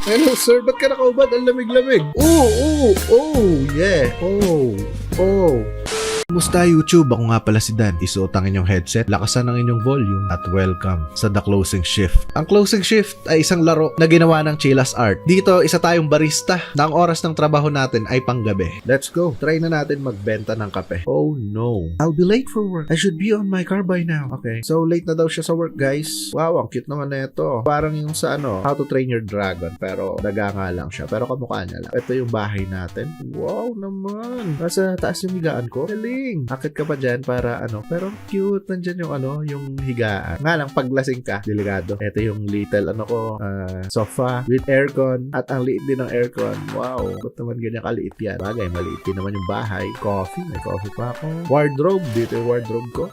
Hello sir, ba't ka nakaubad? Ang lamig-lamig. Yeah. Musta YouTube? Ako nga pala si Dan. Isuot ang inyong headset, lakasan ang inyong volume, at welcome sa The Closing Shift. Ang Closing Shift ay isang laro na ginawa ng Chilas Art. Dito, isa tayong barista na ang oras ng trabaho natin ay panggabi. Let's go. Try na natin magbenta ng kape. Oh no. I'll be late for work. I should be on my car by now. Okay. So, late na daw siya sa work, guys. Wow, ang cute naman na ito. Parang yung sa How to Train Your Dragon. Pero, daga nga lang siya. Pero kamukha niya lang. Ito yung bahay natin. Wow naman. Nasa taas yung higaan ko. Galing. Akit ka pa dyan para pero cute. Nandyan yung yung higaan. Nga lang, paglasing ka, delikado. Ito yung little sofa with aircon. At ang liit din ng aircon. Wow. Ba't naman ganyan kaliit yan? Bagay, maliit din naman yung bahay. Coffee. May coffee pa ako. Wardrobe. Dito yung wardrobe ko.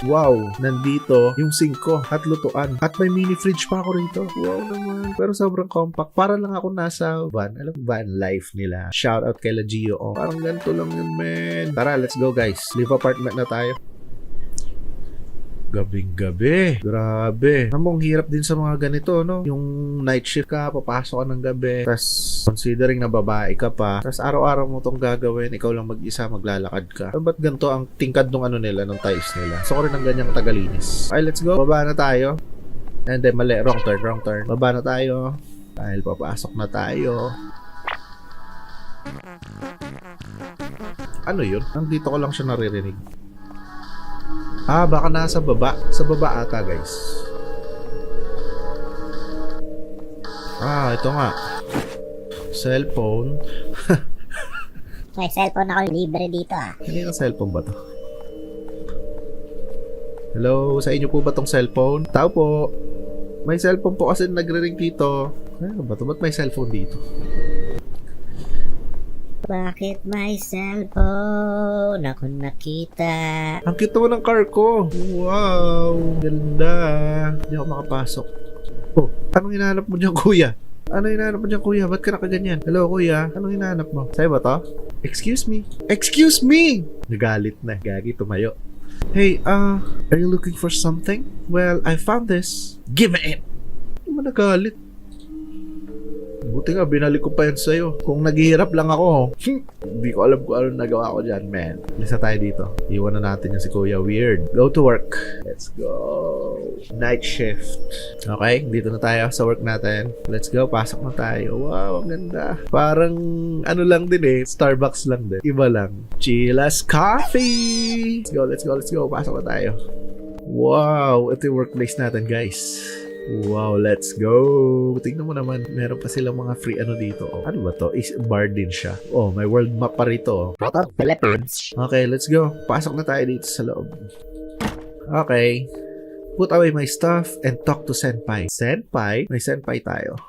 Wow, nandito yung sink ko at lutuan. At may mini fridge pa ako rito. Wow naman. Pero sobrang compact. Para lang ako nasa van. Alam, van life nila. Shout out kay La Gio. Oh, parang ganito lang yun, man. Tara, let's go guys. Leave apartment na tayo. Gabing-gabi. Grabe. Namang hirap din sa mga ganito, no? Yung night shift ka, papasok ka ng gabi. Tapos, considering na babae ka pa. Tapos, araw-araw mo tong gagawin. Ikaw lang mag-isa, maglalakad ka. Ba't ganito ang tingkad ng nila, ng tiles nila? So, ko rin ng ganyang tagalinis. Okay, let's go. Baba na tayo. And then, mali. Wrong turn. Baba na tayo. Dahil papasok na tayo. Ano yun? Nandito ko lang siya naririnig. Baka nasa baba. Sa baba ata, guys. Ito nga. Cellphone. May cellphone ako libre dito Hindi na cellphone ba to? Hello, sa inyo po ba tong cellphone? Tao po. May cellphone po kasi nagre-ring dito. Ano ba to? Ba't may cellphone dito? Bakit may cellphone ako nakita? Ang cute naman ng car ko. Wow, ganda. Hindi ako makapasok. Oh, anong hinahanap mo dyan, kuya? Ano hinahanap mo dyan, kuya? Ba't ka nakaganyan? Hello, kuya. Anong hinahanap mo? Sa'yo ba to? Excuse me? Excuse me! Nagalit na. Gagi, tumayo. Hey, are you looking for something? Well, I found this. Give me it! Hindi mo nagalit. Buti nga, binalik ko pa yan sa'yo. Kung naghihirap lang ako, hindi ko alam kung ano nagawa ko dyan, man. Lisa tayo dito. Iwan na natin yung si Kuya Weird. Go to work. Let's go. Night shift. Okay, dito na tayo sa work natin. Let's go, pasok na tayo. Wow, ang ganda. Parang, lang din Starbucks lang din. Iba lang. Chilas Coffee! Let's go. Pasok na tayo. Wow, ito yung workplace natin, guys. Wow, let's go. Tingnan mo naman, meron pa silang mga free dito. Ano ba to? Bar din siya. May world map pa rito. What up, Philippines? Okay, let's go. Pasok na tayo dito sa loob. Okay. Put away my stuff and talk to Senpai. Senpai? May Senpai tayo.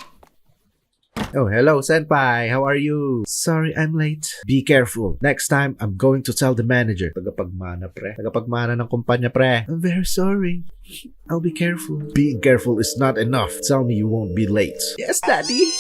Oh, hello, Senpai. How are you? Sorry, I'm late. Be careful. Next time, I'm going to tell the manager. Tagapagmana, pre. Tagapagmana ng kumpanya, pre. I'm very sorry. I'll be careful. Being careful is not enough. Tell me you won't be late. Yes, Daddy.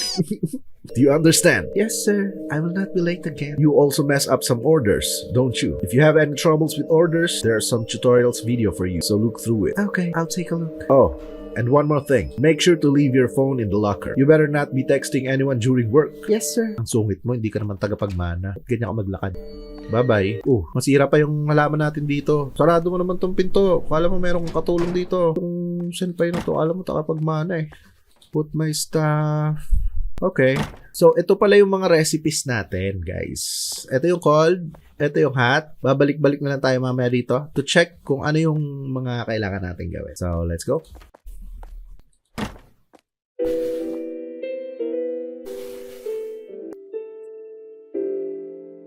Do you understand? Yes, sir. I will not be late again. You also mess up some orders, don't you? If you have any troubles with orders, there are some tutorials video for you, so look through it. Okay, I'll take a look. Oh, and one more thing. Make sure to leave your phone in the locker. You better not be texting anyone during work. Yes, sir. Ang sungit mo, hindi ka naman tagapagmana. Ganyan ka maglakad. Bye-bye. Masira pa yung halaman natin dito. Sarado mo naman tong pinto. Kala mo merong katulong dito. Itong senpai na to, alam mo tagapagmana Put my stuff. Okay. So, ito pala yung mga recipes natin, guys. Ito yung cold. Ito yung hot. Babalik-balik na lang tayo mamaya dito to check kung ano yung mga kailangan natin gawin. So, let's go.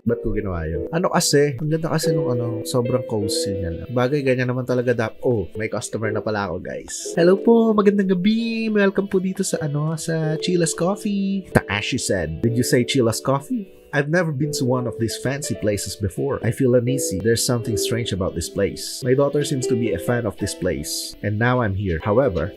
Ba't ko ginawa yun? Kasi? Ang ganda kasi nung sobrang cozy niya lang. Bagay, ganyan naman talaga may customer na pala ako, guys. Hello po, magandang gabi. Welcome po dito sa sa Chilas Coffee. Takashi said, did you say Chilas Coffee? I've never been to one of these fancy places before. I feel uneasy. There's something strange about this place. My daughter seems to be a fan of this place, and now I'm here. However,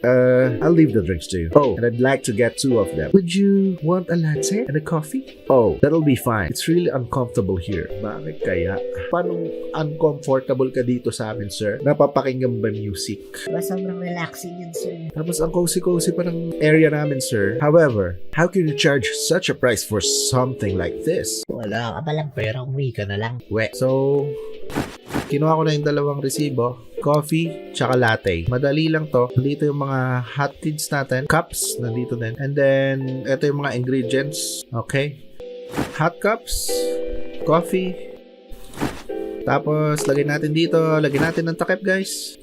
I'll leave the drinks to you. Oh, and I'd like to get 2 of them. Would you want a latte and a coffee? Oh, that'll be fine. It's really uncomfortable here. Bakit kaya? Paano uncomfortable ka dito sa amin, sir? Napapakinggan ba music? Diba sobrang relaxing yun, sir? Tapos ang cozy-cozy pa ng area namin, sir. However, how can you charge such a price for something like this? Wala ka palang pera, umuwi ka na lang. So, kinuha ko na yung 2 resibo. Coffee, tsaka latte. Madali lang to. Dito yung mga hot teas natin. Cups, nandito din. And then, ito yung mga ingredients. Okay. Hot cups, coffee. Tapos, lagay natin dito. Lagyan natin ng takip, guys.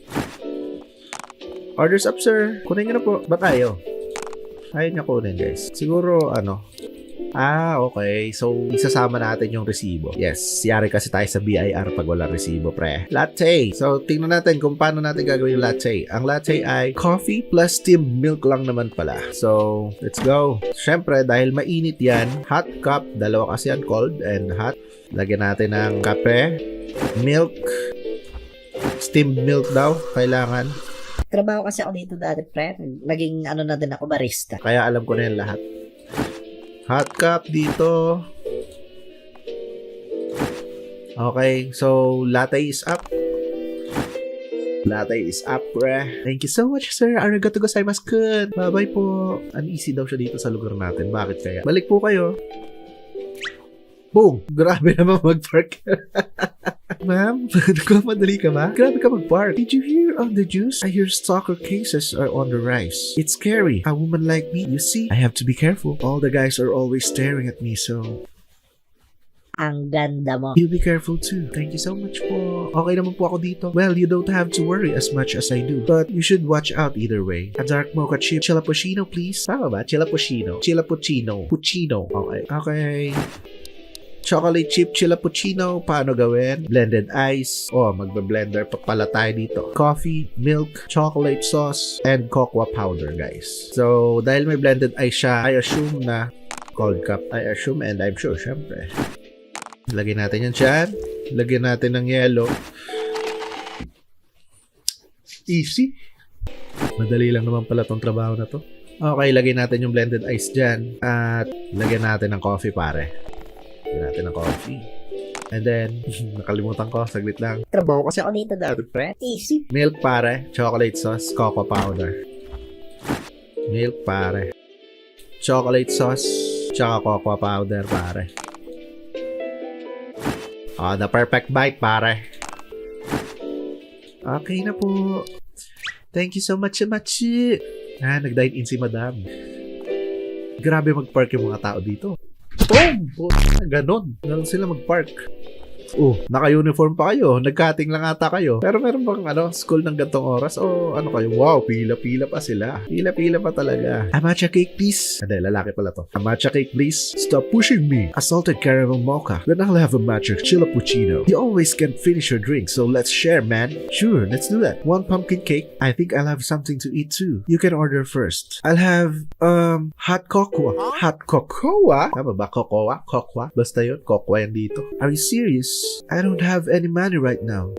Orders up, sir. Kunin nyo na po. Ba't ayaw? Ayaw niya kunin, guys. Siguro, okay. So, isasama natin yung resibo. Yes, yari kasi tayo sa BIR pag wala resibo, pre. Latte. So, tingnan natin kung paano natin gagawin yung latte. Ang latte ay coffee plus steamed milk lang naman pala. So, let's go. Siyempre, dahil mainit yan, hot cup, 2 kasi yan, cold and hot. Lagyan natin ng kape, milk, steamed milk daw, kailangan. Trabaho kasi ako dito dati, pre. Naging na din ako, barista. Kaya alam ko na yan lahat. Hot cup dito. Okay, so latte is up. Latte is up, pre. Thank you so much, sir. Arigato gozaimasu. Bye-bye po. Uneasy daw siya dito sa lugar natin. Bakit kaya? Balik po kayo. Boom! Grabe naman mag-park. Ma'am, nagmamadali ka ba? Grabe ka mag-park. Did you hear on the news? I hear stalker cases are on the rise. It's scary. A woman like me, you see, I have to be careful. All the guys are always staring at me, so Ang ganda mo. you be careful too. Thank you so much po. Okay naman po ako dito. Well, you don't have to worry as much as I do. But you should watch out either way. A dark mocha chip chilapuccino, please. Tama ba? Chilapuccino. Chilapuccino. Puccino. Okay. Okay. Chocolate chip chilapuccino, paano gawin? Blended ice. Magbe-blender pa pala tayo dito. Coffee, milk, chocolate sauce, and cocoa powder, guys. So, dahil may blended ice siya, I assume na cold cup. I assume and I'm sure, syempre. Lagyan natin yan dyan. Lagyan natin ng yellow. Easy. Madali lang naman pala tong trabaho na to. Okay, lagyan natin yung blended ice dyan. At lagyan natin ng coffee, pare. Lagyan natin ng coffee. And then, nakalimutan ko, saglit lang. Trabaho kasi ako dito dati, pre. Easy. Milk, pare. Chocolate sauce, cocoa powder. Milk, pare. Chocolate sauce, tsaka cocoa powder, pare. The perfect bite, pare. Okay na po. Thank you so much. Nag-dine in si madam. Grabe mag-park yung mga tao dito. Ganon sila mag-park. Naka-uniform pa kayo. Nag-cutting lang ata kayo. Pero meron bang school ng gantong oras? O ano kayo? Wow, pila-pila pa sila. Pila-pila pa talaga. A matcha cake, please. Hindi, lalaki pala to. A matcha cake, please. Stop pushing me. A salted caramel mocha. Then I'll have a matcha chilapuccino. You always can't finish your drink, so let's share, man. Sure, let's do that. 1 pumpkin cake. I think I'll have something to eat too. You can order first. I'll have, hot cocoa. Hot cocoa? Tama ba? Cocoa? Cocoa? Basta yun. Cocoa yan dito. Are you serious? I don't have any money right now.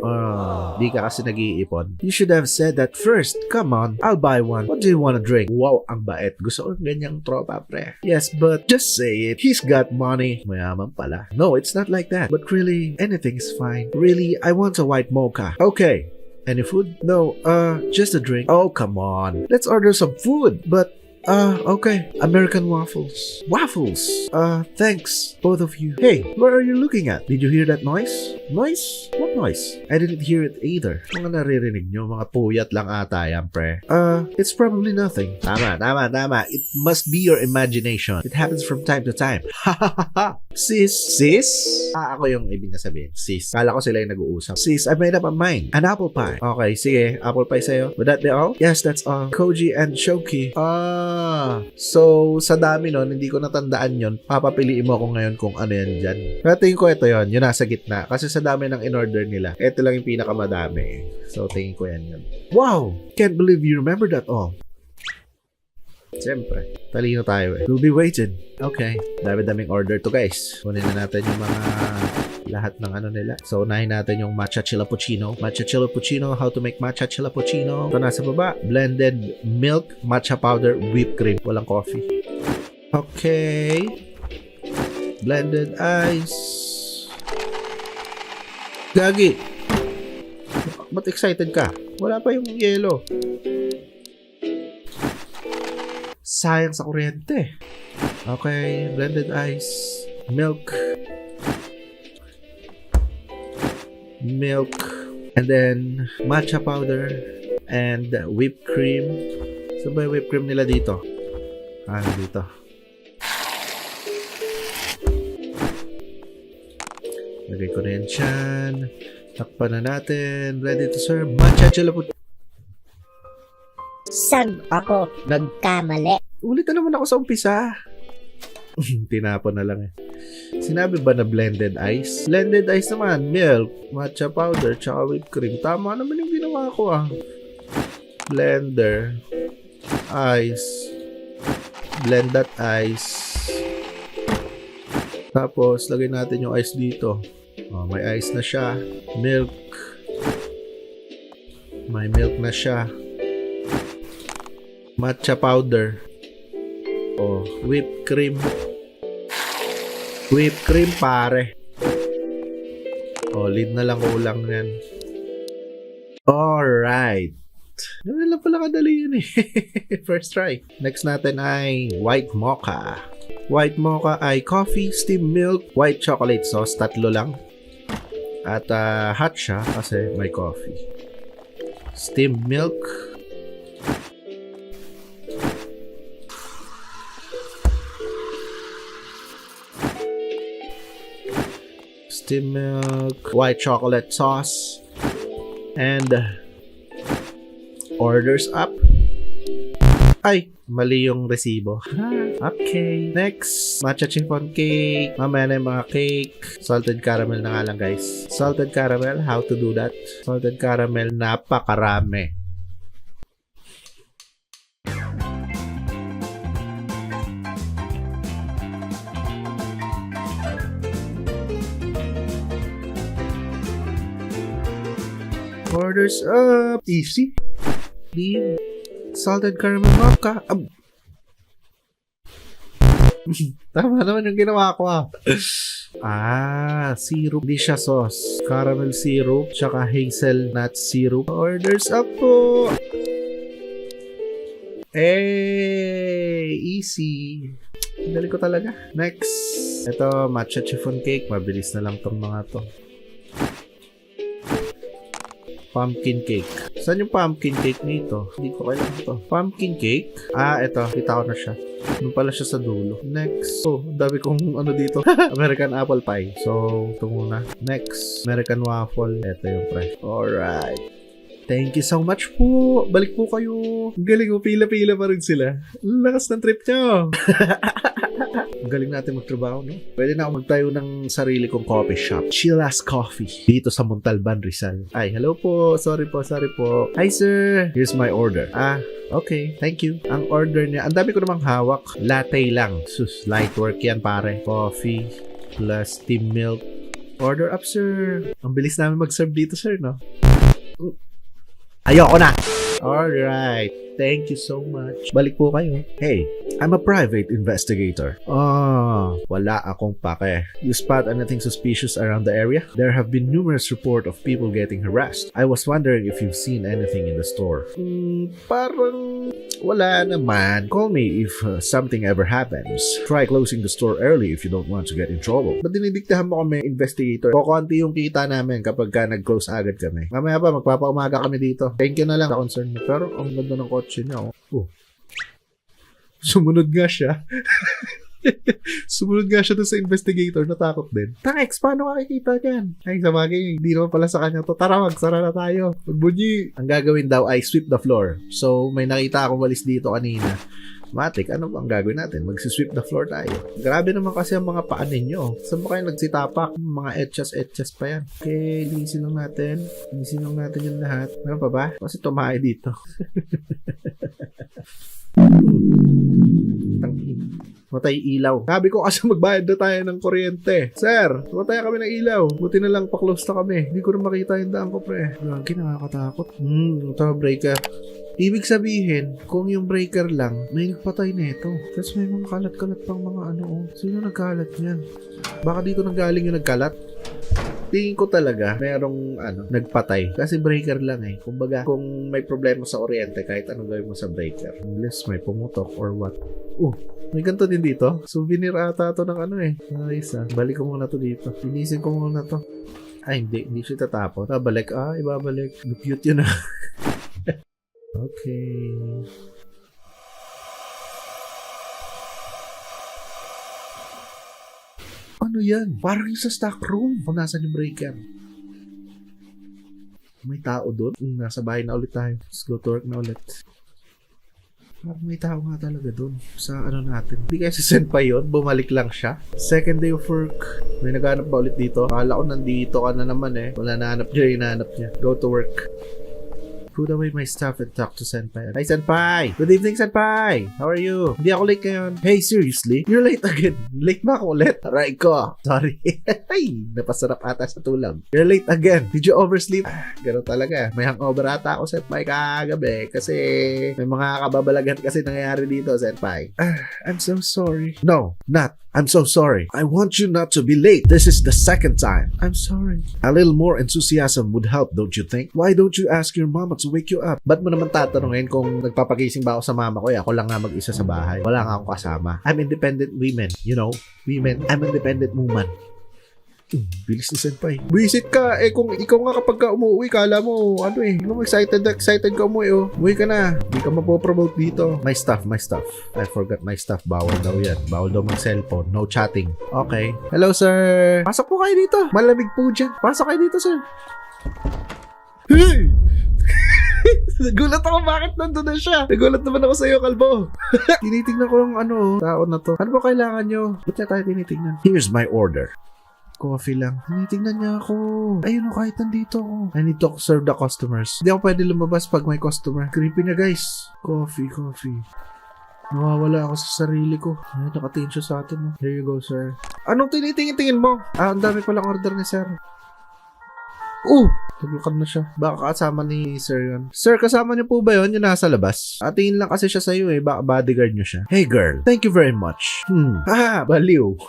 Di ka kasi nag-iipon. You should have said that first. Come on, I'll buy one. What do you want to drink? Wow, ang bait. Gusto ko ganyang tropa, pre. Yes, but just say it. He's got money. Mayaman pala. No, it's not like that. But really, anything's fine. Really, I want a white mocha. Okay. Any food? No, just a drink. Oh, come on. Let's order some food. But okay. American waffles. Waffles! Thanks, both of you. Hey, what are you looking at? Did you hear that noise? Noise? What noise? I didn't hear it either. Mga naririnig nyo, mga puyat lang ata yan, pre. It's probably nothing. Tama. It must be your imagination. It happens from time to time. Ha ha ha ha! Sis? Ako yung ibig na sabihin. Sis. Kala ko sila yung nag-uusap. Sis, I made up my mind. An apple pie. Okay, sige. Apple pie sa'yo. Would that be all? Yes, that's all. Koji and Shoki. So, sa dami nun, hindi ko natandaan yon. Papapiliin mo ako ngayon kung ano yan dyan. Pero tingin ko ito yon, yung nasa gitna. Kasi sa dami ng in-order nila, ito lang yung pinakamadami. So, tingin ko yan yun. Wow! Can't believe you remember that all. Siyempre, talino tayo eh. We'll be waiting. Okay. Dami-daming order to guys. Kunin na natin yung mga lahat ng ano nila. So, unahin natin yung matcha chilappuccino. Matcha chilappuccino, how to make matcha chilappuccino. Ito nasa baba. Blended milk, matcha powder, whipped cream. Walang coffee. Okay. Blended ice. Gagi. Ba't excited ka? Wala pa yung yelo. Sayang sa kuryente. Okay, blended ice, milk, and then matcha powder and whipped cream. So ba yung whipped cream nila dito? Dito. Lagay ko na yan dyan. Takpan na natin. Ready to serve. Matcha chilappuccino. Saan ako nagkamali? Ulit na naman ako sa umpisa. Tinapon na lang eh. Sinabi ba na blended ice? Blended ice naman. Milk, matcha powder, tsaka whipped cream. Tama naman yung ginawa ko ah. Blender. Ice. Blend that ice. Tapos, lagay natin yung ice dito. Oh, may ice na siya. Milk. May milk na siya. Matcha powder. Oh, whipped cream. Whipped cream, pare. Oh, lid na lang ulang yan. Alright. Ganun lang pala kadali yun eh. First try. Next natin ay white mocha. White mocha ay coffee, steamed milk, white chocolate sauce. Tatlo lang. At hot siya kasi may coffee. Steamed milk. Steamed milk, white chocolate sauce, and orders up. Ay, mali yung resibo. Okay. Next, matcha chiffon cake. Mamaya na yung mga cake. Salted caramel na nga lang, guys. Salted caramel, how to do that? Salted caramel, napakarami. Orders up. Easy. Leave. Salted caramel mocha. Tama naman yung ginawa ko ah. Syrup. Hindi siya sauce. Caramel syrup. Tsaka hazelnut syrup. Orders up po. Easy. Dali ko talaga. Next. Ito, matcha chiffon cake. Mabilis na lang tong mga to. Pumpkin cake. Saan yung pumpkin cake nito? Hindi ko kailangan to. Pumpkin cake? Ito. Kita ko na siya. Doon pala siya sa dulo. Next. Oh, dami kong ano dito. American apple pie. So, ito muna. Next. American waffle. Ito yung fresh. Alright. Thank you so much po. Balik po kayo. Ang galing mo. Pila-pila pa rin sila. Ang lakas ng trip nyo. Ang galing natin magtrabaho, no? Pwede na ako magtayo ng sarili kong coffee shop. Chilla's Coffee. Dito sa Montalban, Rizal. Ay, hello po. Sorry po. Hi, sir. Here's my order. Okay. Thank you. Ang order niya, ang dami ko namang hawak. Latte lang. Sus, light work yan, pare. Coffee plus steamed milk. Order up, sir. Ang bilis namin mag-serve dito, sir, no? Ayoko na. Alright. Thank you so much. Balik po kayo. Hey, I'm a private investigator. Wala akong pake. You spot anything suspicious around the area? There have been numerous reports of people getting harassed. I was wondering if you've seen anything in the store. Parang wala naman. Call me if something ever happens. Try closing the store early if you don't want to get in trouble. Ba't dinidiktahan mo kami, investigator? Kukunti yung kita namin kapag ka nag-close agad kami. Mamaya pa, magpapaumaga kami dito. Thank you na lang sa concern mo. Pero ang ganda ng kotse niya. Sumunod nga siya. Sumunod nga siya doon sa investigator. Natakot din. Tangex, paano makikita dyan? Ay, sa bagay, hindi naman pala sa kanya to. Tara, magsara na tayo. Magbunyi. Ang gagawin daw ay sweep the floor. So, may nakita akong walis dito kanina. Matik, ano bang gagawin natin? Magsisweep the floor tayo. Grabe naman kasi ang mga paan ninyo. Saan ba kayo nagsitapak? Mga etchas pa yan. Okay, linisin lang natin. Linisin lang natin yung lahat. Meron pa ba? Kasi tumahay dito. Matay ilaw. Sabi ko kasi magbayad na tayo ng kuryente. Sir, matay kami ng ilaw. Buti na lang pa-close na kami. Hindi ko na makita yung daan ko, pre. Lagi, nakakatakot. Ito breaker. Ibig sabihin, kung yung breaker lang, may nagpatay na ito. Tapos may mga kalat-kalat pang mga ano. Sino nagkalat niyan? Baka dito nanggaling yung nagkalat? Tingin ko talaga merong nagpatay. Kasi breaker lang eh. Kumbaga, kung may problema sa kuryente, kahit anong gawin mo sa breaker. Unless may pumutok or what. May ganito din dito. Souvenir ata to ng Nice Balik ko muna to dito. Linisin ko muna to. Ay, hindi siya tatapon. Ibabalik. Ibabalik. Cute yun Okay. Ano yan? Parang yung sa stock room. Kung nasan yung breaker. May tao doon. Nasa bahay na ulit tayo. Let's go to work na ulit. Parang may tao nga talaga doon. Sa natin. Hindi kaya si Senpai yun. Bumalik lang siya. Second day of work. May naghanap ba ulit dito? Akala ko nandito ka na naman eh. Wala nahanap niya. Hinahanap niya. Go to work. Put away my stuff and talk to Senpai. Hi, Senpai! Good evening, Senpai! How are you? Hindi ako late ngayon. Hey, seriously? You're late again. Late ba ako ulit? Aray ko. Sorry. Ay, napasarap ata sa tulog. You're late again. Did you oversleep? Ganun talaga. May hangover ata ako, Senpai, kagabi. Kasi may mga kababalagan kasi nangyayari dito, Senpai. I'm so sorry. No, not. I'm so sorry. I want you not to be late. This is the second time. I'm sorry. A little more enthusiasm would help, don't you think? Why don't you ask your mama to wake you up? Ba't mo naman tatanungin kung nagpapagising ba ako sa mama ko? Ako lang nga mag-isa sa bahay. Wala nga akong kasama. I'm independent women. You know? Women. I'm independent woman. Bilis ni Senpai. Visit ka. Kung ikaw nga kapag ka umuwi, kala mo, excited ka umuwi, Umuwi ka na. Hindi ka mapopromote dito. My stuff. I forgot my stuff. Bawal daw yan. Bawal daw mag-cellphone. No chatting. Okay. Hello, sir. Pasok po kayo dito. Malamig po dyan. Pasok kayo dito, sir. Hey! Nagulat ako bakit nandun na siya. Nagulat naman ako sa iyo, kalbo. Tinitingnan ko yung tao na to. Ano ba kailangan nyo? Ba't na tayo tinitingnan? Here's my order. Coffee lang. Tinitingnan niya ako. Ayun kahit nandito ako. I need to serve the customers. Hindi ako pwede lumabas pag may customer. Creepy na guys. Coffee. Nawawala ako sa sarili ko. Ay, nakatingin siya sa atin. Here you go, sir. Anong tinitingin mo? Ang dami palang order ni sir. Naglukad na siya. Baka kasama ni sir yun. Sir, kasama niyo po ba yun? Yung nasa labas? Tingin lang kasi siya sa'yo eh. Baka bodyguard niyo siya. Hey girl, thank you very much. Baliw.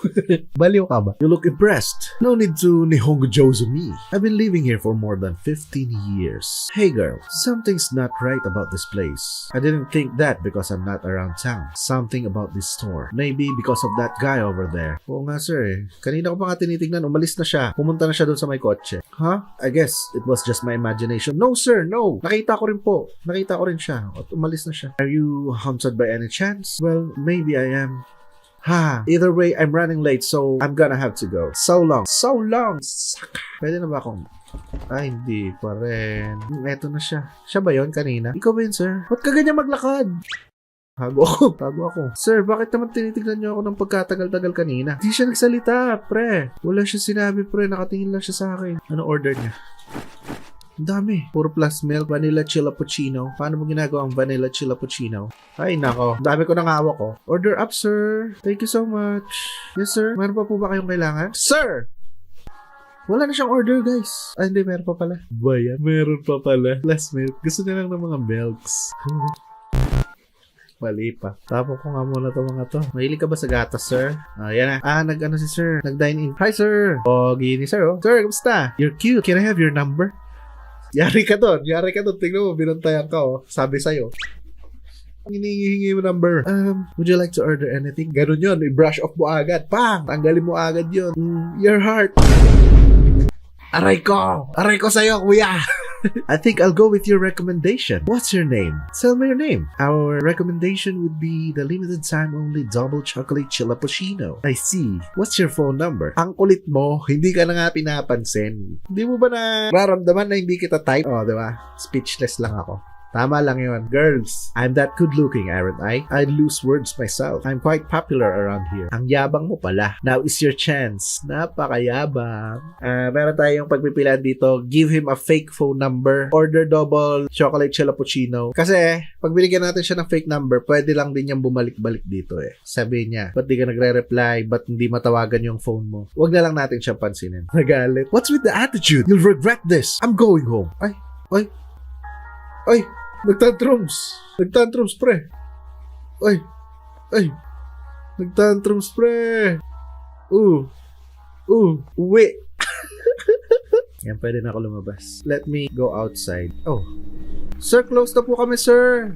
Baliw ka ba? You look impressed. No need to nihongojozu me. I've been living here for more than 15 years. Hey girl, something's not right about this place. I didn't think that because I'm not around town. Something about this store. Maybe because of that guy over there. Oo nga sir eh. Kanina ko pa nga tinitignan. Umalis na siya. Pumunta na siya doon sa may kotse. I guess it was just my imagination. No, sir, no. Nakita ko rin po. Nakita ko rin siya. At umalis na siya. Are you haunted by any chance? Well, maybe I am. Either way, I'm running late, so I'm gonna have to go. So long. Saka. Pwede na ba akong... Ay, hindi pa rin. Eto na siya. Siya ba yun kanina? Ikaw ba yun, sir? Ba't ka ganyan maglakad? Tago ako. Sir, bakit naman tinitignan niyo ako ng pagkatagal-tagal kanina? Hindi siya nagsalita, pre. Wala siya sinabi, pre. Nakatingin lang siya sa akin. Ano order niya? Ang dami. Puro plus milk, vanilla chilappuccino. Paano mo ginagawa ang vanilla chilappuccino? Ay, nako. Ang dami ko nang hawak ko. Order up, sir. Thank you so much. Yes, sir. Meron pa po ba kayong kailangan? Sir! Wala na siyang order, guys. Ay, hindi. Meron pa pala. Bayan. Meron pa pala. Plus milk. Gusto niya lang ng mga milks. Mali pa. Tapos ko nga muna to mga to. Mahilig ka ba sa gatas, sir? Yan na. Nag-ano si sir. Nag-dine in. Hi, sir. Pogi ni sir, Sir, kamusta? You're cute. Can I have your number? Yari ka doon. Tingnan mo, binantayan ka, Sabi sa'yo. Hinihingi mo number. Would you like to order anything? Ganun yun. I-brush off mo agad. Pang! Tanggalin mo agad yun. Your heart. Aray ko sa'yo, kuya. I think I'll go with your recommendation. What's your name? Tell me your name. Our recommendation would be the limited time only double chocolate chilappuccino. I see. What's your phone number? Ang kulit mo, hindi ka na nga pinapansin. Hindi mo ba nararamdaman na hindi kita type? Diba? Speechless lang ako. Tama lang yun. Girls, I'm that good looking, aren't I? I'd lose words myself. I'm quite popular around here. Ang yabang mo pala. Now is your chance. Napakayabang. Meron tayong pagpipilian dito. Give him a fake phone number. Order double chocolate chilappuccino. Kasi, pag binigyan natin siya ng fake number, pwede lang din niyang bumalik-balik dito eh. Sabi niya, ba't di ka nagre-reply? Ba't hindi matawagan yung phone mo? Huwag na lang natin siya pansinin. Nagalit. What's with the attitude? You'll regret this. I'm going home. Ay! Nagtantrums, pre. Ay. Nagtantrums, pre. Uwi. Yan, pwede na ako lumabas. Let me go outside. Oh. Sir, close na po kami, sir.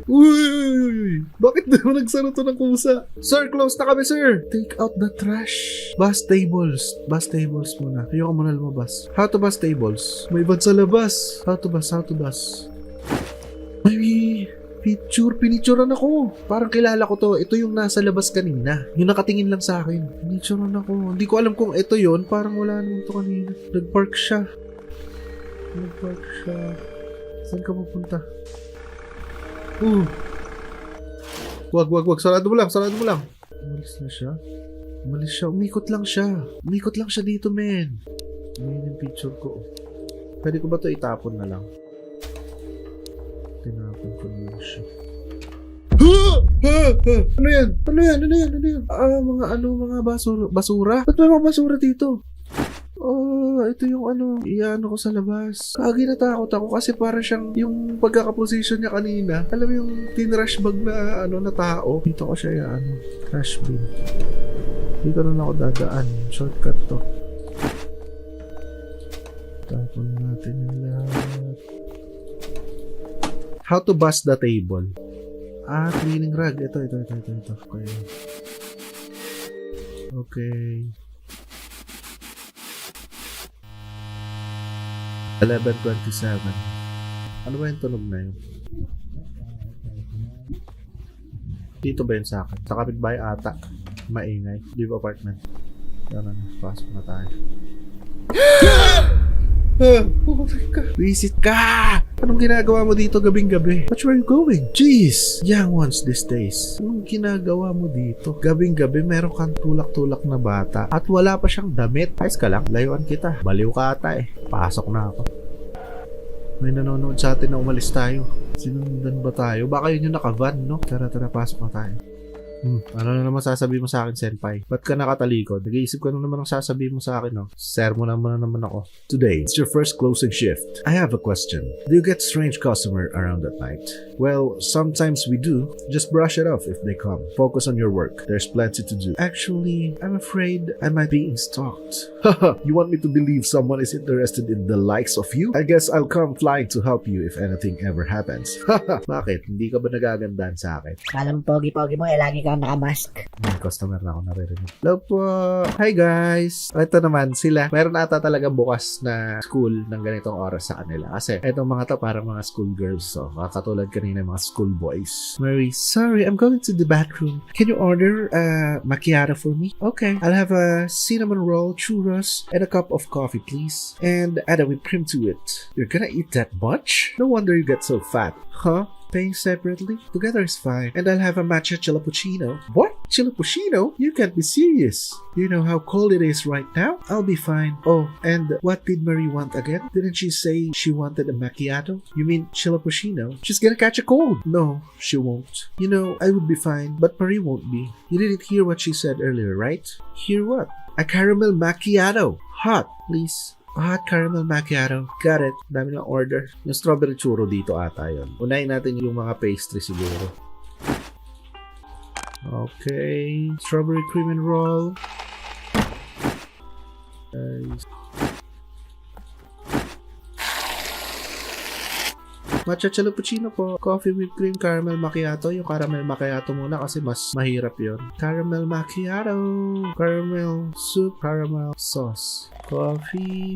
Uy! Bakit naman nagsara to ng kusa? Sir, close na kami, sir. Take out the trash. Bus tables. Bus tables muna. Ayoko muna lumabas. How to bus tables? May iban sa labas. How to bus? May pinicturean ako. Parang kilala ko to. Ito yung nasa labas kanina. Yung nakatingin lang sa akin. Pinicturean ako. Hindi ko alam kung ito yon. Parang wala naman to kanina. Nag-park siya. Saan ka pupunta? Wag. Sarado mo lang. Umalis siya. Umikot lang siya dito, men. Ngayon yung picture ko. Pwede ko ba to itapon na lang? Tinapon ko na siya. Ano yan? Mga basura? Ba't may mga basura dito? Ito yung iano ko sa labas. Kagi natakot ako kasi para siyang yung pagkakaposition niya kanina. Alam mo yung tinrush bag na tao. Dito ko siya trash bin. Dito na ako dadaan. Shortcut to. Tapon natin yung lahat. How to bust the table. Cleaning rag. Ito. Okay. 11:27. Ano ba yung tunog na yun? Dito ba yun sa akin? Sa kapitbahay ata. Maingay. Live apartment. Yan na. Pasok na tayo. Visit ka! Anong ginagawa mo dito gabing-gabi? But where are you going? Jeez! Young ones these days. Anong ginagawa mo dito? Gabing-gabi meron kang tulak-tulak na bata at wala pa siyang damit. Ayos ka lang, layuan kita. Baliw ka ata eh. Pasok na ako. May nanonood sa atin na umalis tayo. Sinundan ba tayo? Baka yun yung naka-van, no? Tara, pasok na tayo. Ano na naman sasabihin mo sa akin, senpai? Ba't ka nakatalikod? Nag-iisip ka na naman ang sasabihin mo sa akin, no? Sermo naman ako. Today, it's your first closing shift. I have a question. Do you get strange customer around at night? Well, sometimes we do. Just brush it off if they come. Focus on your work. There's plenty to do. Actually, I'm afraid I might be stalked. Haha, you want me to believe someone is interested in the likes of you? I guess I'll come flying to help you if anything ever happens. Haha, bakit? Hindi ka ba nagagandaan sa akin? Alam pogi-pogi mo, lagi kang nakamask. May customer na ako naririnig. Hello po. Hi guys. Ito naman sila. Meron ata talaga bukas na school ng ganitong oras sa kanila. Kasi itong mga to parang mga school girls. So, katulad kanina mga school boys. Mary, sorry, I'm going to the bathroom. Can you order a macchiato for me? Okay. I'll have a cinnamon roll, churros, and a cup of coffee, please. And add a whipped cream to it. You're gonna eat that much? No wonder you get so fat. Huh? Paying separately? Together is fine. And I'll have a matcha chilappuccino. What? Chilappuccino? You can't be serious. You know how cold it is right now? I'll be fine. Oh, and what did Marie want again? Didn't she say she wanted a macchiato? You mean chilappuccino? She's gonna catch a cold. No, she won't. You know, I would be fine, but Marie won't be. You didn't hear what she said earlier, right? Hear what? A caramel macchiato. Hot, please. Hot caramel macchiato. Got it. Dami ng order. Yung strawberry churro dito ata yun. Unahin natin yung mga pastry siguro. Okay. Strawberry cream and roll. Nice. Matcha chilappuccino po. Coffee whipped cream, caramel macchiato. Yung caramel macchiato muna kasi mas mahirap yon. Caramel macchiato. Caramel soup. Caramel sauce. Coffee.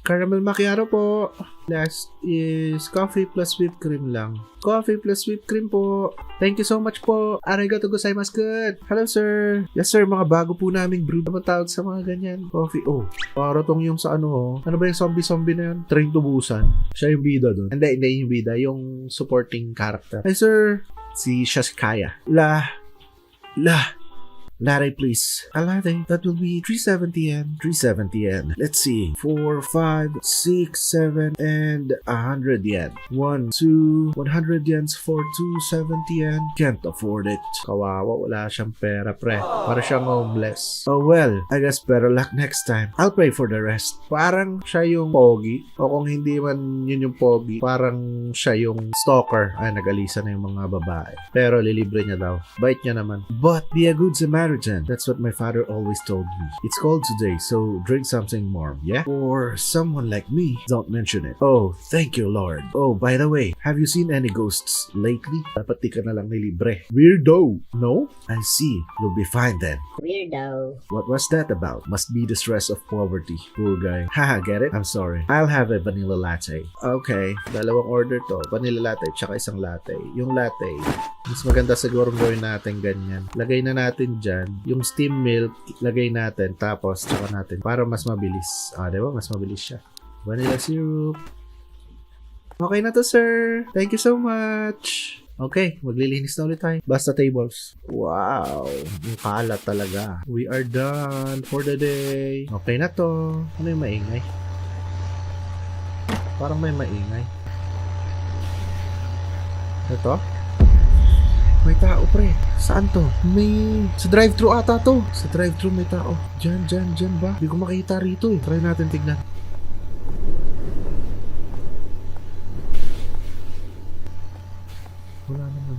Caramel macchiato po. Last is coffee plus whipped cream lang. Coffee plus whipped cream po. Thank you so much po. Arigato gozaimasu. Good. Hello, sir. Yes, sir. Mga bago po naming brew. Ano tawag sa mga ganyan? Coffee. Oh, para tong yung sa ano. Ano ba yung zombie na yun? Train to Busan. Siya yung bida doon. Hindi yung bida. Yung supporting character. Hi, sir. Si Shashikaya. Latte, please. A latte. That will be 370 yen. 370 yen. Let's see. 4, 5, 6, 7, and 100 yen. 1, 2, 100 yens for 270 yen. Can't afford it. Kawawa, wala siyang pera, pre. Para siyang homeless. Oh well, I guess better luck next time. I'll pay for the rest. Parang siya yung pogi. O kung hindi man yun yung pogi, parang siya yung stalker. Ay, nag-alisa na yung mga babae. Pero lilibre niya daw. Bait niya naman. But be a good Samaritan. That's what my father always told me. It's cold today, so drink something warm, yeah? For someone like me, don't mention it. Oh, thank you, Lord. Oh, by the way, have you seen any ghosts lately? Dapat di ka na lang nilibre. Weirdo! No? I see. You'll be fine then. Weirdo. What was that about? Must be the stress of poverty. Poor guy. Haha, get it? I'm sorry. I'll have a vanilla latte. Okay, dalawang order to. Vanilla latte, tsaka isang latte. Yung latte, mas maganda siguro gawin natin ganyan. Lagay na natin dyan. Yung steam milk, lagay natin. Tapos, tsaka natin. Para mas mabilis. Diba? Mas mabilis siya. Vanilla syrup. Okay na to, sir. Thank you so much. Okay, maglilinis na ulit tayo. Basta tables. Wow, ang kalat talaga. We are done for the day. Okay na to. Ano yung maingay? Parang may maingay. Ito? May tao, pre. Saan to? Sa drive-thru ata to. Sa drive-thru may tao. Diyan ba? Hindi ko makita rito eh. Try natin tignan. Wala naman.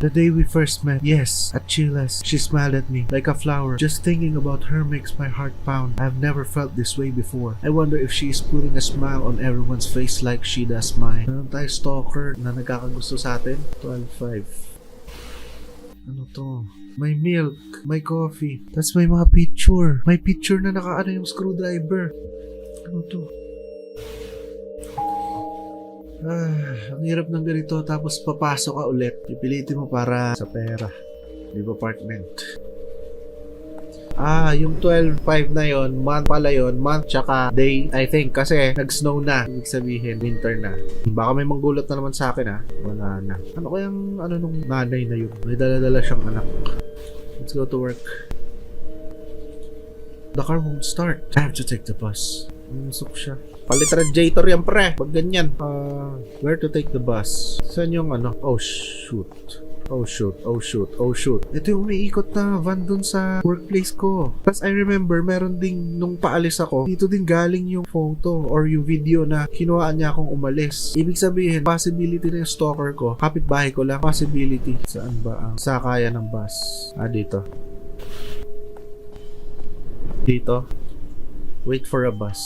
The day we first met, yes, at Chiles, she smiled at me like a flower. Just thinking about her makes my heart pound. I've never felt this way before. I wonder if she is putting a smile on everyone's face like she does mine. Meron tayo stalker na nagkakagusto sa atin. 12.5. Ano to? May milk, may coffee, tas may mga picture. May picture na nakaano yung screwdriver. Ano to? Ang hirap ng ganito tapos papasok ka ulit. Pipilitin mo para sa pera. Di ba, apartment? Yung 12.5 na yon, month pala yon, month tsaka day, I think, kasi nag-snow na. Ibig sabihin, winter na. Baka may manggulat na naman sa akin, Wala na. Ano kayang, nung nanay na yun? May dala-dala siyang anak. Let's go to work. The car won't start. I have to take the bus. Umusok siya. Palitrajator yan, pre. Pag ganyan. Where to take the bus? Saan yung Oh, shoot. Ito yung umiikot na van dun sa workplace ko. Plus, I remember, meron ding nung paalis ako, dito din galing yung photo or yung video na kinuhaan niya akong umalis. Ibig sabihin, possibility na yung stalker ko. Kapitbahay ko lang. Possibility. Saan ba ang sakaya ng bus? Dito. Dito. Wait for a bus.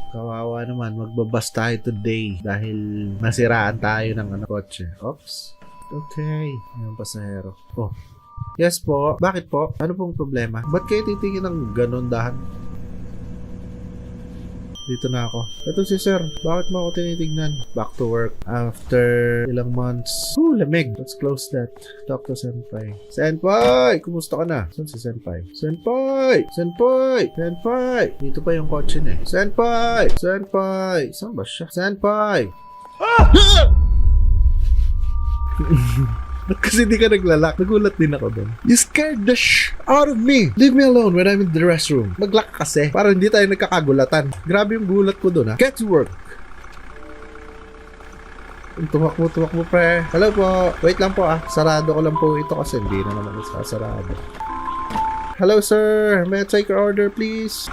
Kawawa naman, magbabas tayo today dahil nasiraan tayo ng kotse. Oops. Okay. Yung pasahero. Oh. Yes po. Bakit po? Ano pong problema? Ba't kayo titingin ng ganon dahan? Dito na ako. Ito si sir. Bakit mo ako tinitignan? Back to work. After ilang months. Lamig. Let's close that. Talk to Senpai. Senpai! Kumusta ka na? Saan si Senpai? Senpai! Dito pa yung kotse niya. Senpai! Saan ba siya? Senpai! Ba't kasi di ka naglalak? Nagulat din ako doon. You scared the out of me. Leave me alone when I'm in the restroom. Maglock kasi. Para hindi tayo nagkakagulatan. Grabe yung gulat ko doon, Get to work. Tumakbo, pre. Hello po. Wait lang po, Sarado ko lang po ito kasi hindi na naman sasarado. Hello, sir. May I take your order, please?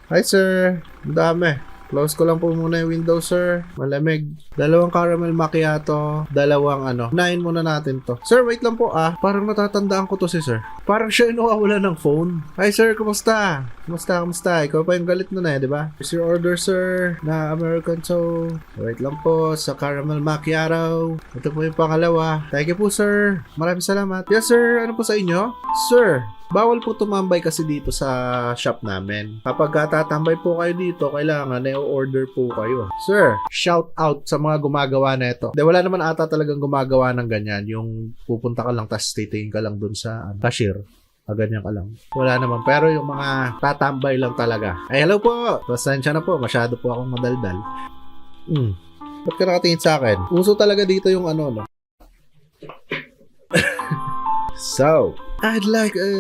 Hi, sir. Madami. Close ko lang po muna yung window, sir. Malamig. 2 caramel macchiato. 2 Unahin muna natin to. Sir, wait lang po, Parang natatandaan ko to si sir. Parang siya yung nawawala ng phone. Hi, sir. Kumusta? Ikaw pa yung galit nun di ba? Here's your order, sir. Na American to. Wait lang po. Sa caramel macchiato. Ito po yung pangalawa. Thank you po, sir. Maraming salamat. Yes, sir. Ano po sa inyo? Sir. Bawal po tumambay kasi dito sa shop namin. Kapag tatambay po kayo dito, kailangan na-order po kayo. Sir, shout out sa mga gumagawa na ito. Wala naman ata talagang gumagawa ng ganyan. Yung pupunta ka lang, tas titingin ka lang dun sa cashier. Ganyan ka lang. Wala naman. Pero yung mga tatambay lang talaga. Ay, hello po! Pasensya na po. Masyado po akong madaldal. Ba't ka nakatingin sa akin? Uso talaga dito yung ano, no? So, I'd like a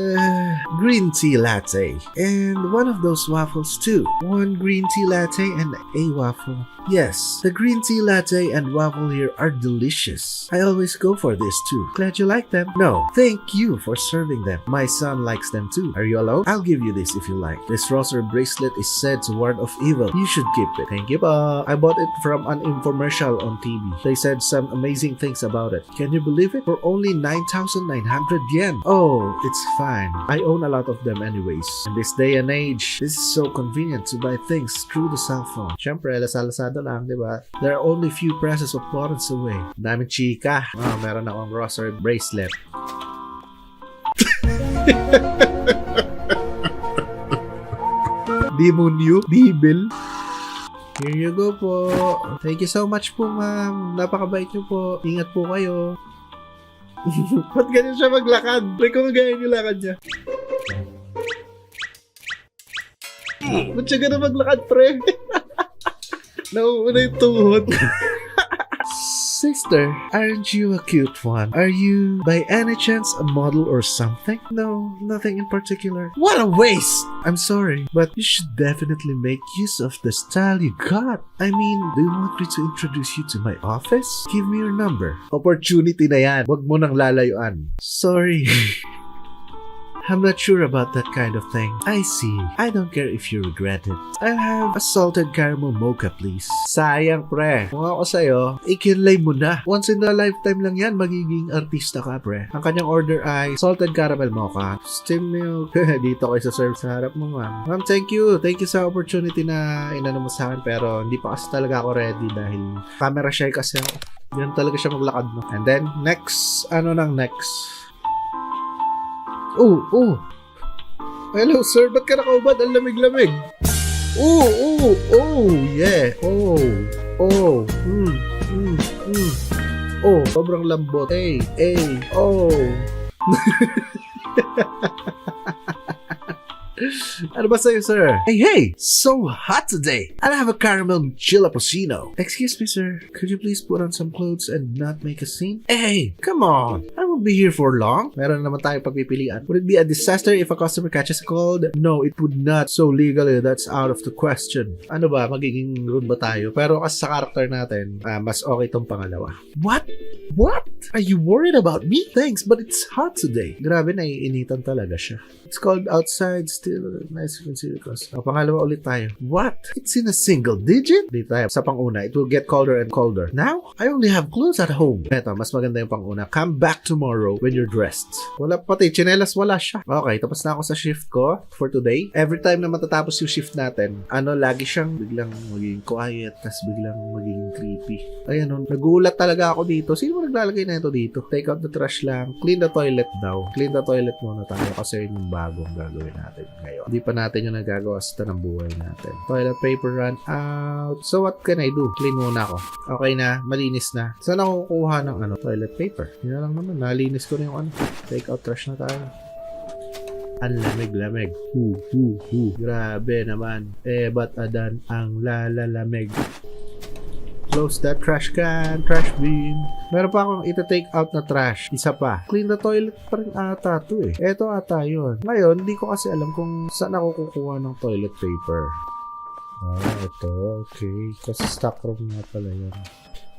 green tea latte and one of those waffles too. One green tea latte and a waffle. Yes, the green tea latte and waffle here are delicious. I always go for this too. Glad you like them. No, thank you for serving them. My son likes them too. Are you alone? I'll give you this if you like. This rosary bracelet is said to ward off evil. You should keep it. Thank you pa. I bought it from an infomercial on TV. They said some amazing things about it. Can you believe it? For only 9,900 yen. Oh, it's fine. I own a lot of them anyways. In this day and age, this is so convenient to buy things through the cell phone. Siyempre, lasal-lasado lang, di ba? There are only few presses of buttons away. Daming chika. Meron akong rosary bracelet. Demonyo? Bibil? Here you go po. Thank you so much po, ma'am. Napakabait niyo po. Ingat po kayo. Ba't ganyan siya maglakad? Pre, kung magayon yung lakad niya. Ba't siya ganun maglakad, pre? Nauuna yung tuhod. Sister, aren't you a cute one? Are you, by any chance, a model or something? No, nothing in particular. What a waste! I'm sorry, but you should definitely make use of the style you got. I mean, do you want me to introduce you to my office? Give me your number. Opportunity na yan. Huwag mo nang lalayuan. Sorry. I'm not sure about that kind of thing. I see. I don't care if you regret it. I'll have a salted caramel mocha, please. Sayang, pre. Kung ako sa'yo, ikinlay mo na. Once in a lifetime lang yan, magiging artista ka, pre. Ang kanyang order ay salted caramel mocha, steamed milk. Dito kayo sa serve sa harap mo, ma'am. Ma'am, thank you. Thank you sa opportunity na inano mo sa akin, pero hindi pa kasi talaga ako ready dahil camera shy kasi ako. Yan talaga siya maglakad, no? And then, next. Ano nang next? Oh. Hello, sir. Ba't ka nakaubad? Ang lamig-lamig. Yeah. Oh, sobrang lambot. Ano ba sa'yo, sir? Hey! So hot today! I'll have a caramel chilapocino. Excuse me, sir. Could you please put on some clothes and not make a scene? Hey! Come on! I won't be here for long. Meron naman tayong pagpipilian. Would it be a disaster if a customer catches a cold? No, it would not. So legally, that's out of the question. Ano ba? Magiging rude ba tayo? Pero kasi sa character natin, mas okay tong pangalawa. What? Are you worried about me? Thanks, but it's hot today. Grabe, naiinitan talaga siya. It's cold outside, still nice to consider because. Pangalawa ulit tayo. What? It's in a single digit? Dito tayo. Sa panguna, it will get colder and colder. Now, I only have clothes at home. Eto, mas maganda yung panguna. Come back tomorrow when you're dressed. Wala pati, chinelas wala siya. Okay, tapos na ako sa shift ko for today. Every time na matatapos yung shift natin, lagi siyang biglang magiging quiet, tas biglang magiging creepy. Ayan, nagulat talaga ako dito. Sino mo naglalagay na ito dito? Take out the trash lang. Clean the toilet daw. Clean the toilet muna tayo kasi yun yung bagong gagawin natin ngayon. Hindi pa natin yung nagagawa sa tanang buhay natin. Toilet paper run out. So what can I do? Clean muna ako. Okay na, malinis na. Saan ako kukuha ng toilet paper? Yun na lang naman, nalinis ko na yung take out trash na tayo. Ang lamig-lamig. Grabe naman. Ba't adan ang lalalamig? Close that trash can, trash bin. Meron pa akong ita-take out na trash. Isa pa. Clean the toilet pa rin ata to eh. Eto ata yun. Ngayon, hindi ko kasi alam kung saan ako kukuha ng toilet paper. Ito. Okay. Kasi stock room nga pala yun.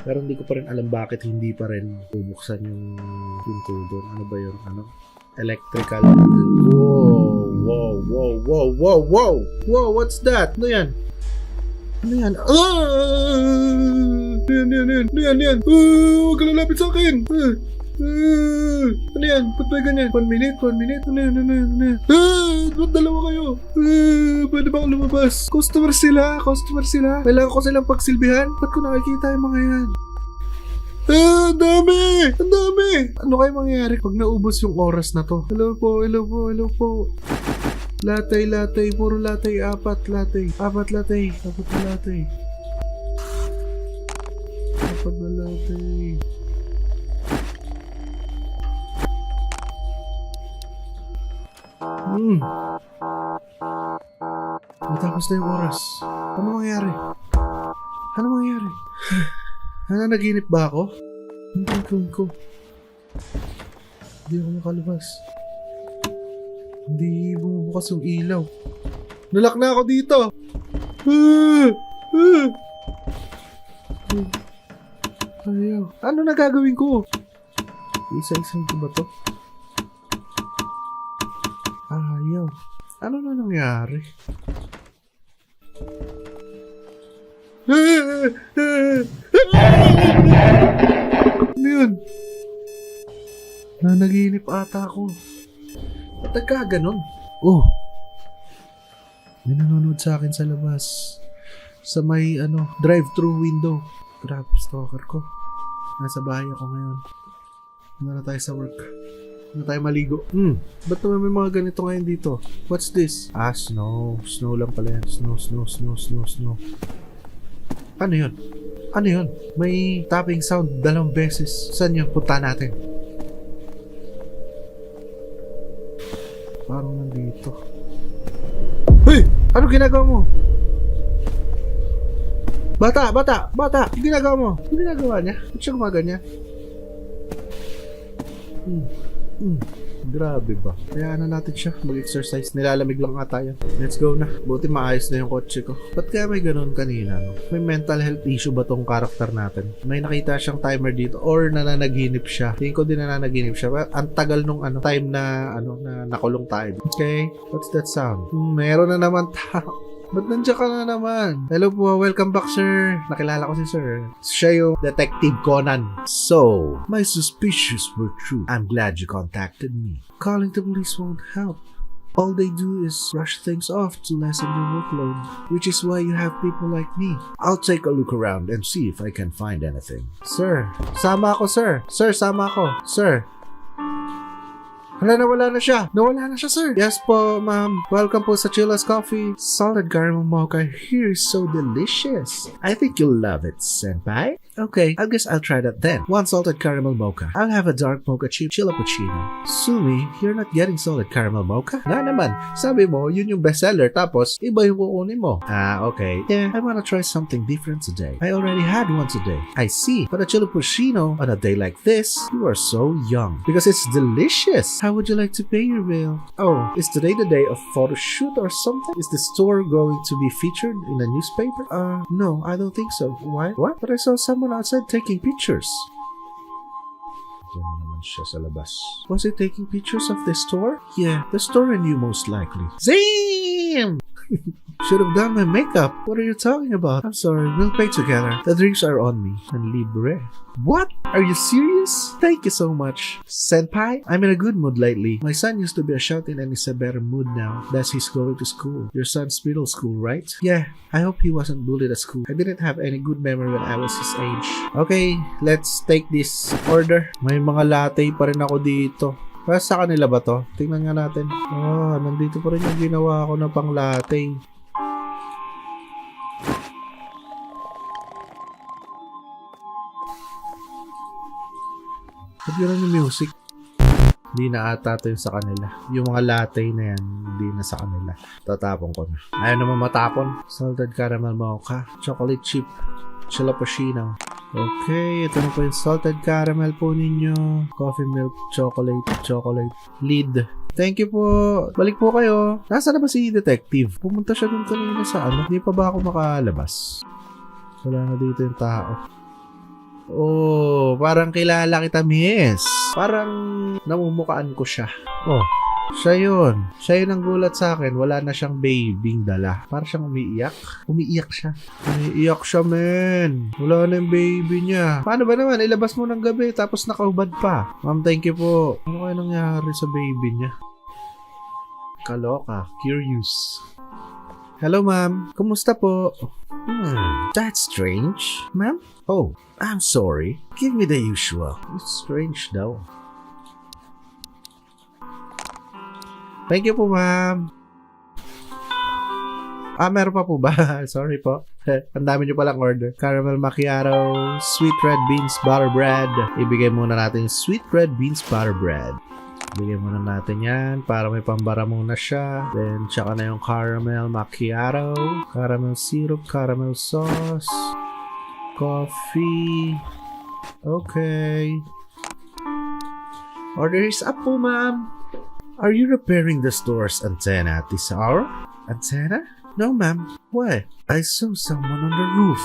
Pero hindi ko pa rin alam bakit hindi pa rin bubuksan yung pinto doon. Ano ba yun? Electrical. Whoa, what's that? Ano yan? Yan? Huwag ka lalapit sa akin. Ano yan? Ba't ba ganyan? 1 minute? Ano yan? Ba't dalawa kayo? Pwede ba akong lumabas? Customer sila. Kailangan ko silang pagsilbihan. Ba't ko nakikita yung mga yan? Ah, ang dami! Ang dami! Ano kayo mangyayari pag naubos yung oras na to? Hello po, hello po, hello po. Latay, puro latay, apat latay. Apat na latay. Matapos na yung oras. Ano mangyayari? Naginip ba ako? Hindi ko. Hindi ako makalabas. Hindi bumubukas yung ilaw. Nalak na ako dito. Ayaw. Ano na gagawin ko? Isa-isang ko ba to? Ayaw. Ano na nangyari? Ano yun? Nanaginip ata ako. Ba't nagkaganon? Oh. May nanonood sa akin sa labas. Sa may drive-thru window. Grabe, stalker ko. Nasa bahay ako ngayon. Muna na tayo sa work. Muna tayo maligo. Ba't naman may mga ganito ngayon dito? What's this? Ah, snow. Snow lang pala yan. Snow. Ano yun? May tapping sound 2 beses. Saan yun? Punta natin. Parang nandito. Hey! Ano ginagawa mo? Bata! Ano ginagawa mo? Ano ginagawa niya? Ba't siya gumaganyan? Grabe ba? Kaya natin siya mag-exercise. Nilalamig lang ata yan. Let's go na. Buti maayos na yung kotse ko. Ba't kaya may ganun kanina? No? May mental health issue ba tong karakter natin? May nakita siyang timer dito or nananaginip siya. Tingin ko din nananaginip siya. Ang tagal nung time na na nakulong tayo. Okay? What's that sound? Meron na naman tao. Ba't nandiyan ka na naman? Hello po, welcome back sir. Nakilala ko si sir. Siya yung Detective Conan. So, my suspicions were true. I'm glad you contacted me. Calling the police won't help. All they do is brush things off to lessen their workload, which is why you have people like me. I'll take a look around and see if I can find anything. Sir, sama ako sir. Sir, sama ako. Sir. Nawala na siya, sir. Yes po, ma'am. Welcome po sa Chilla's Coffee. Salted caramel mocha here is so delicious. I think you'll love it, senpai. Okay, I guess I'll try that then. 1 salted caramel mocha. I'll have a dark mocha chip chilappuccino. Sumi, you're not getting salted caramel mocha? Nga naman, sabi mo, yun yung bestseller, tapos iba yung kukunin mo. Ah, okay. Yeah, I wanna try something different today. I already had one today. I see, but a chilappuccino on a day like this, you are so young. Because it's delicious. How would you like to pay your bill? Oh, is today the day of photo shoot or something? Is the store going to be featured in a newspaper? No, I don't think so. Why? What? But I saw someone outside taking pictures. Diyan naman siya sa labas. Was he taking pictures of the store? Yeah, the store and you most likely. Zam! Should have done my makeup. What are you talking about? I'm sorry, we'll pay together. The drinks are on me. And libre. What? Are you serious? Thank you so much. Senpai, I'm in a good mood lately. My son used to be a shouting and he's a better mood now. That's he's going to school. Your son's middle school, right? Yeah, I hope he wasn't bullied at school. I didn't have any good memory when I was his age. Okay, let's take this order. May mga latte pa rin ako dito. Para sa kanila ba to? Tingnan nga natin. Nandito pa rin yung ginawa ko na pang latte. Ba't yun yung music? Hindi na ata ito yung sa kanila. Yung mga latte na yan, hindi na sa kanila. Tatapon ko na. Ayaw naman matapon. Salted caramel mocha. Chocolate chip. Chilappuccino. Okay, ito na po yung salted caramel po ninyo. Coffee milk, chocolate, lid. Thank you po. Balik po kayo. Nasaan na ba si detective? Pumunta siya dun kanina sa Hindi pa ba ako makalabas? Wala na dito yung tao. Oh, parang kilala kita, miss. Parang namumukaan ko siya. Oh, siya yun. Siya yun ang gulat sa akin. Wala na siyang babying dala. Parang siyang umiiyak. Umiiyak siya, men. Wala na yung baby niya. Paano ba naman? Ilabas mo ng gabi tapos nakaubad pa. Ma'am, thank you po. Ano kaya nangyari sa baby niya? Kaloka. Curious. Hello, ma'am. Kumusta po? That's strange. Ma'am? Oh, I'm sorry. Give me the usual. It's strange daw. Thank you po, ma'am. Meron pa po ba? Sorry po. Ang dami nyo palang order. Caramel macchiato, sweet red beans butter bread. Ibigay muna natin yung sweet red beans butter bread. Ibigay muna natin yan para may pambara muna siya. Then, tsaka na yung caramel macchiato, caramel syrup, caramel sauce, coffee. Okay. Order is up po, ma'am. Are you repairing the store's antenna at this hour? Antenna? No, ma'am. What? I saw someone on the roof.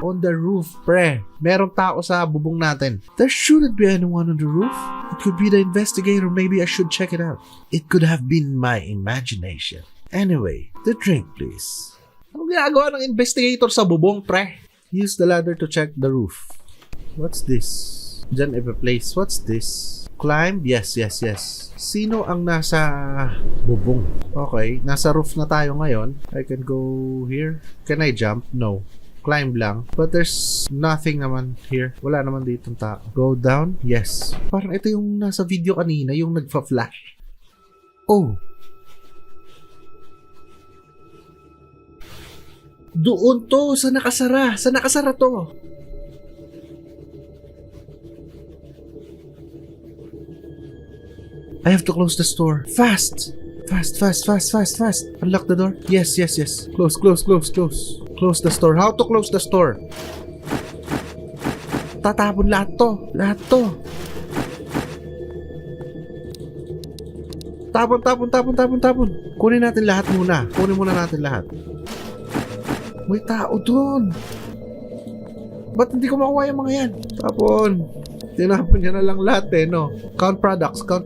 On the roof, pre. Merong tao sa bubong natin. There shouldn't be anyone on the roof. It could be the investigator. Maybe I should check it out. It could have been my imagination. Anyway, the drink, please. Anong ginagawa ng investigator sa bubong, pre? Use the ladder to check the roof. What's this? Diyan ipa-place. What's this? Climb? Yes. Sino ang nasa bubong? Okay, nasa roof na tayo ngayon. I can go here. Can I jump? No. Climb lang. But there's nothing naman here. Wala naman dito tao. Go down? Yes. Parang ito yung nasa video kanina, yung nagfa-flash. Oh. Doon to, sa nakasara. Sa nakasara to. I have to close the store. Fast! Fast. Unlock the door. Yes. Close. Close the store. How to close the store? Tatapon lahat to. Tapon. Kunin natin lahat muna. Kunin muna natin lahat. May tao dun. Ba't hindi ko makuha yung mga yan? Tapon. Tinapon niya na lang lahat no? Count products. 1,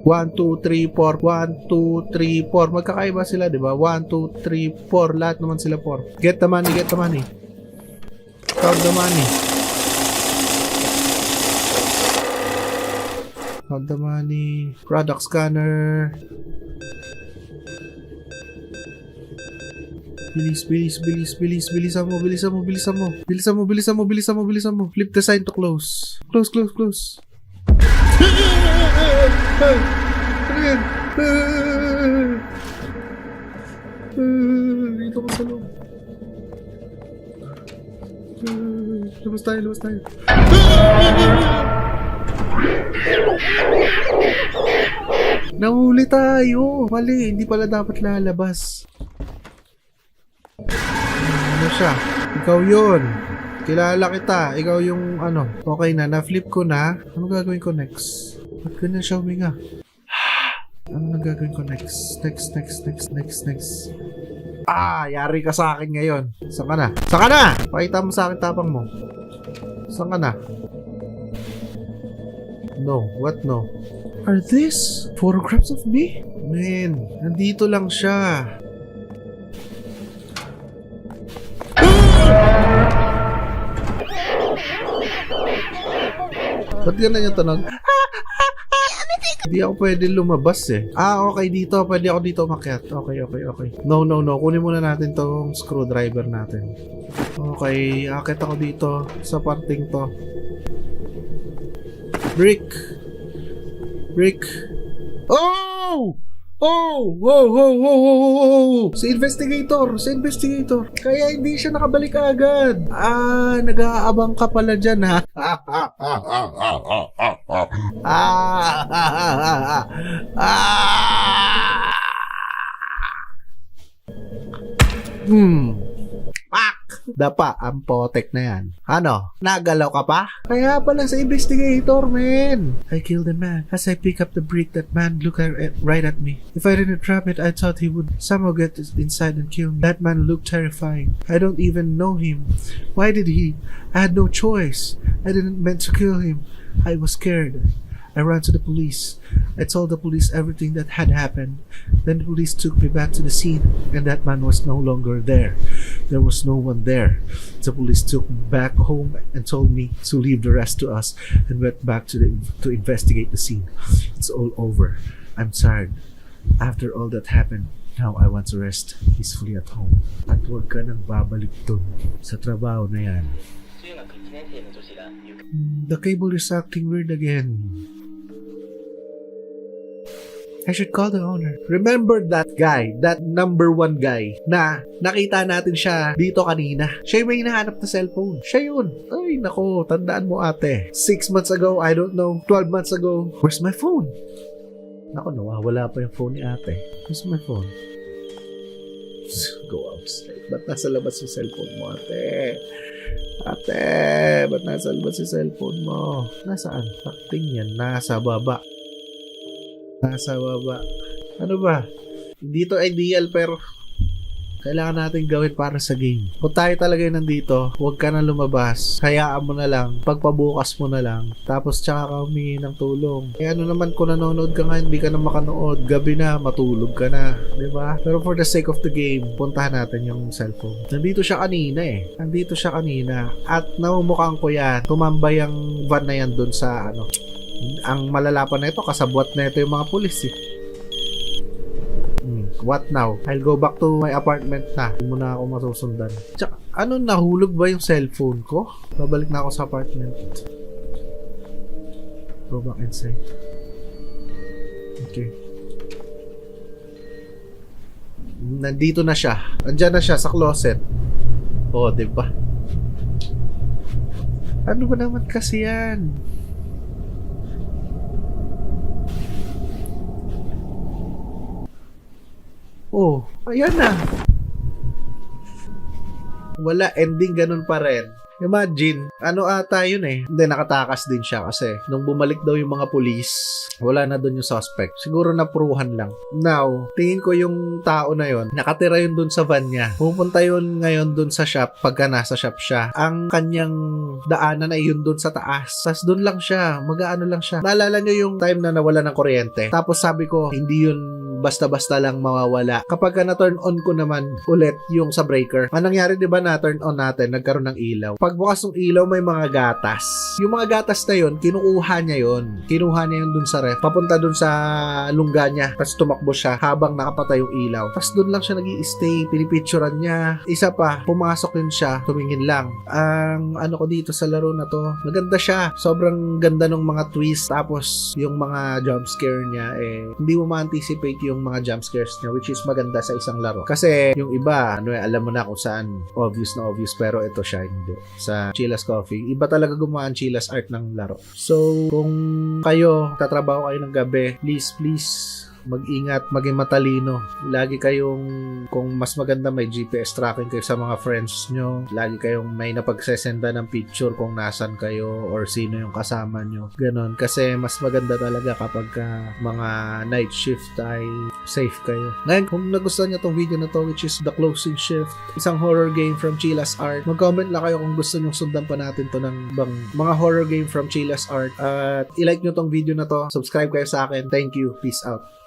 2, 3, 4. 1, 2, 3, 4. Magkakaiba sila, di ba? 1, 2, 3, 4. Lahat naman sila 4. Get the money. Count the money. Product scanner. Bilis. Bilisan mo. Flip the sign to close. Close. Dito ko sa loob. Labas tayo. Nahuli tayo. Mali, hindi pala dapat lalabas. Ano siya? Ikaw yun. Kilala kita. Ikaw yung ano. Okay na-flip ko na. Ano gagawin ko next? Ba't ganyan siya huminga? Ano gagawin ko next? Next. Yari ka sa akin ngayon. Saan ka na? Pakita mo sa akin tapang mo. Saan ka na? No. What no? Are these photographs of me? Man, nandito lang siya. Ba't gano'n yung tunog? Hindi ako pwede lumabas eh. Okay dito. Pwede ako dito umakyat. Okay. No. Kunin muna natin tong screwdriver natin. Okay, akit ako dito sa parting to. Brick. Oh! Whoa! Si investigator. Kaya hindi siya nakabalik agad. Nag-aabang ka pala dyan, ha? Pak! Dapa, ang potek na yan. Ano? Nagalaw ka pa? Kaya pala sa investigator, man. I killed a man. As I pick up the brick, that man looked right at me. If I didn't trap it, I thought he would somehow get inside and kill me. That man looked terrifying. I don't even know him. Why did he? I had no choice. I didn't meant to kill him. I was scared. I ran to the police. I told the police everything that had happened. Then the police took me back to the scene, and that man was no longer there. There was no one there. The police took me back home and told me to leave the rest to us, and went back to investigate the scene. It's all over. I'm tired. After all that happened, Now I want to rest peacefully at home. At huwag ka nang babalik dun sa trabaho na yan. The cable is acting weird again. I should call the owner. Remember that guy, that number 1 guy na nakita natin siya dito kanina. Siya yung may hinahanap na cellphone. Siya yun. Ay, nako, tandaan mo ate. 6 months ago, I don't know, 12 months ago, where's my phone? Nako, nawawala pa yung phone ni ate. Where's my phone? Go outside. Ba't nasa labas yung cellphone mo, ate? Ate, ba't nasa labas yung cellphone mo? Nasaan? Pakting yan. Nasa baba. Nasa baba. Ano ba? Hindi to ideal pero kailangan natin gawin para sa game. Kung tayo talaga yung nandito, huwag ka na lumabas. Hayaan mo na lang. Pagpabukas mo na lang. Tapos tsaka ka humingi ng tulong. Eh ano naman kung nanonood ka nga, hindi ka na makanood. Gabi na, matulog ka na. Diba? Pero for the sake of the game, puntahan natin yung cellphone. Nandito siya kanina eh. Nandito siya kanina. At namumukhang ko yan. Tumambay ang van na yan dun sa ano. Ang malala pa na ito, kasabwat na ito yung mga pulis eh. What now? I'll go back to my apartment na. Hindi mo na ako masusundan. Tsaka, ano, nahulog ba yung cellphone ko? Babalik na ako sa apartment. Go back inside. Okay. Nandito na siya. Andyan na siya sa closet. Oh, diba? Ano ba naman kasi yan? Oh, ayan na. Wala, ending ganun pa rin. Imagine, ano ata yun eh. Hindi, nakatakas din siya kasi nung bumalik daw yung mga police, wala na doon yung suspect. Siguro napruhan lang. Now, tingin ko yung tao na yon nakatira yun doon sa van niya. Pupunta yun ngayon doon sa shop pagka nasa shop siya. Ang kanyang daanan ay yun doon sa taas. Tas doon lang siya, mag-aano lang siya. Naalala nyo yung time na nawala ng kuryente? Tapos sabi ko, hindi yun basta-basta lang mawawala. Kapag na-turn on ko naman ulit yung sa breaker, anong nangyari, di ba, na-turn on natin, nagkaroon ng ilaw. Pagbukas ng ilaw, may mga gatas. Yung mga gatas na yun, kinukuha niya yun. Kinuha niya yun dun sa ref. Papunta dun sa lungga niya. Tapos tumakbo siya habang nakapatay yung ilaw. Tapos dun lang siya nag-i-stay. Pinipicturan niya. Isa pa, pumasok yun siya. Tumingin lang. Ang ano ko dito sa laro na to, maganda siya. Sobrang ganda ng mga twist. Tapos yung mga jump scare niya, hindi mo ma-anticipate yung mga jump scares niya, which is maganda sa isang laro. Kasi yung iba, alam mo na kung saan obvious na obvious, pero ito siya hindi. Sa Chilla's Coffee, iba talaga gumawa ang Chilla's art ng laro. So, kung kayo, tatrabaho kayo ng gabi, please, mag-ingat, maging matalino. Lagi kayong, kung mas maganda, may GPS tracking kayo sa mga friends nyo. Lagi kayong may napagsesenda ng picture kung nasan kayo or sino yung kasama nyo. Ganon. Kasi mas maganda talaga kapag mga night shift ay safe kayo. Ngayon, kung nagustuhan nyo tong video na to, which is The Closing Shift, isang horror game from Chilla's Art, mag-comment lang kayo kung gusto nyo sundan pa natin to ng mga horror game from Chilla's Art. At i-like nyo tong video na to. Subscribe kayo sa akin. Thank you. Peace out.